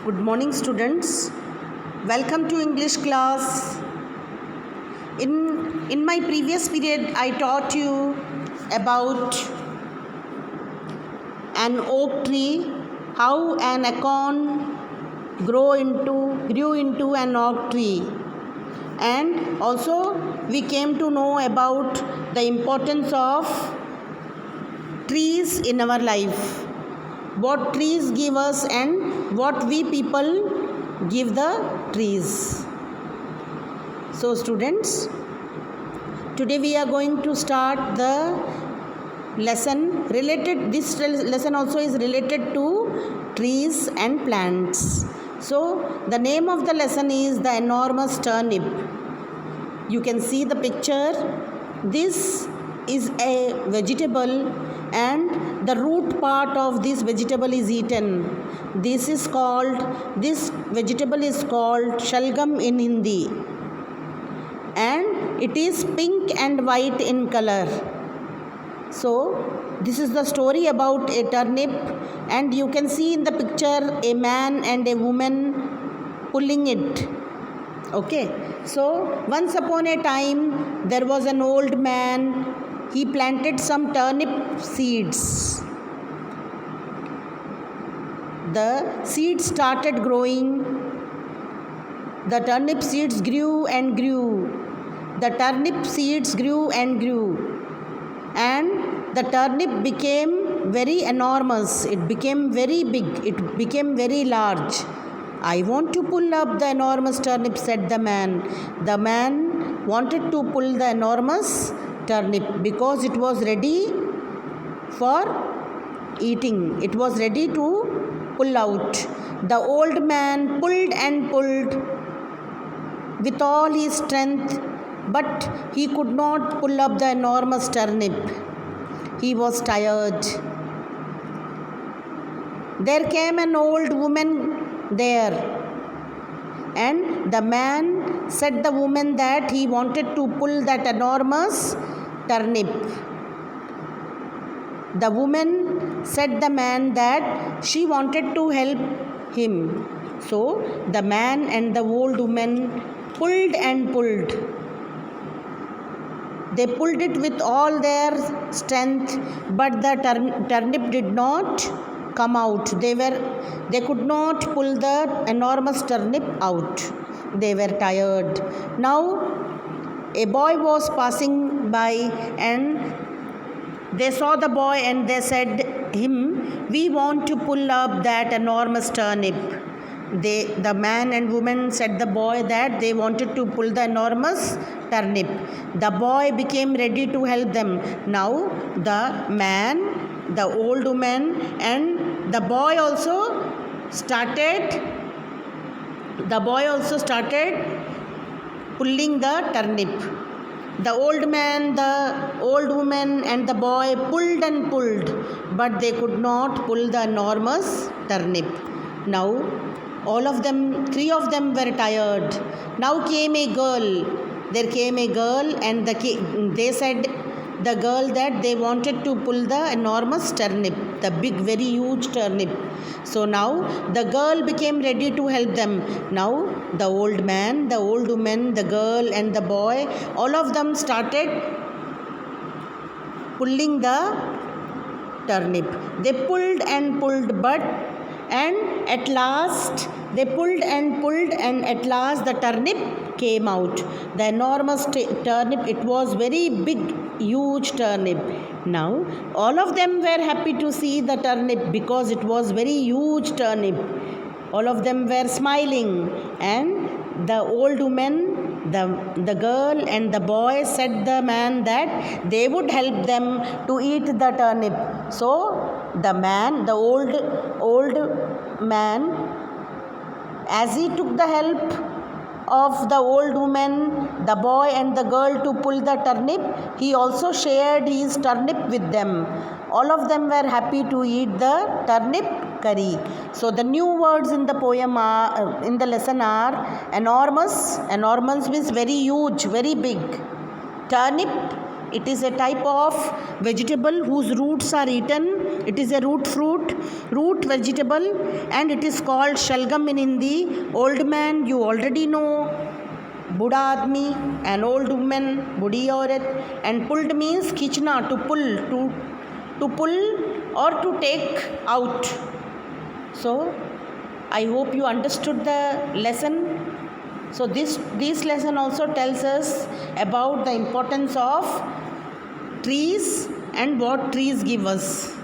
Good morning, students. Welcome to English class. In my previous period, I taught you about an oak tree, how an acorn grew into an oak tree, and also we came to know about the importance of trees in our life. What trees give us and what we people give the trees. So students, today we are going to start the lesson related. This lesson also is related to trees and plants. So the name of the lesson is the enormous turnip. You can see the picture. This is a vegetable and the root part of this vegetable is eaten. This vegetable is called shalgam in Hindi, and it is pink and white in color. So this is the story about a turnip, and you can see in the picture a man and a woman pulling it. Okay, so once upon a time there was an old man. He planted some turnip seeds. The seeds started growing. The turnip seeds grew and grew. The turnip seeds grew and grew. And the turnip became very enormous. It became very big. It became very large. "I want to pull up the enormous turnip," said the man. The man wanted to pull the enormous turnip because it was ready for eating. It was ready to pull out. The old man pulled and pulled with all his strength, but he could not pull up the enormous turnip. He was tired. There came an old woman there, and the man said the woman that he wanted to pull that enormous turnip. The woman said the man that she wanted to help him. So the man and the old woman pulled and pulled. They pulled it with all their strength, but the turnip did not come out. They could not pull the enormous turnip out. They were tired. Now a boy was passing by, and they saw the boy and they said him, "We want to pull up that enormous turnip." The man and woman said the boy that they wanted to pull the enormous turnip. The boy became ready to help them. Now the man, the old woman, and the boy also started pulling the turnip. The old man, the old woman, and the boy pulled and pulled, but they could not pull the enormous turnip. Now all of them, three of them were tired. Now came a girl. There came a girl, and they said the girl that they wanted to pull the enormous turnip, the big, very huge turnip. So now the girl became ready to help them. Now the old man, the old woman, the girl, and the boy, all of them started pulling the turnip. They pulled and pulled, and at last they pulled and pulled, and at last the turnip came out. The enormous turnip. It was very big, huge turnip. Now all of them were happy to see the turnip because it was very huge turnip. All of them were smiling, and the old woman, the girl, and the boy said the man that they would help them to eat the turnip. So the man, the old man, as he took the help of the old woman, the boy, and the girl to pull the turnip, he also shared his turnip with them. All of them were happy to eat the turnip curry. So the new words in the poem are, in the lesson are enormous. Enormous means very huge, very big. Turnip It is a type of vegetable whose roots are eaten. It is a root vegetable, and it is called shalgam in Hindi. Old man, you already know. Buddha admi, an old woman, budi aurat. And pulled means khichna, to pull or to take out. So I hope you understood the lesson. So this lesson also tells us about the importance of trees and what trees give us.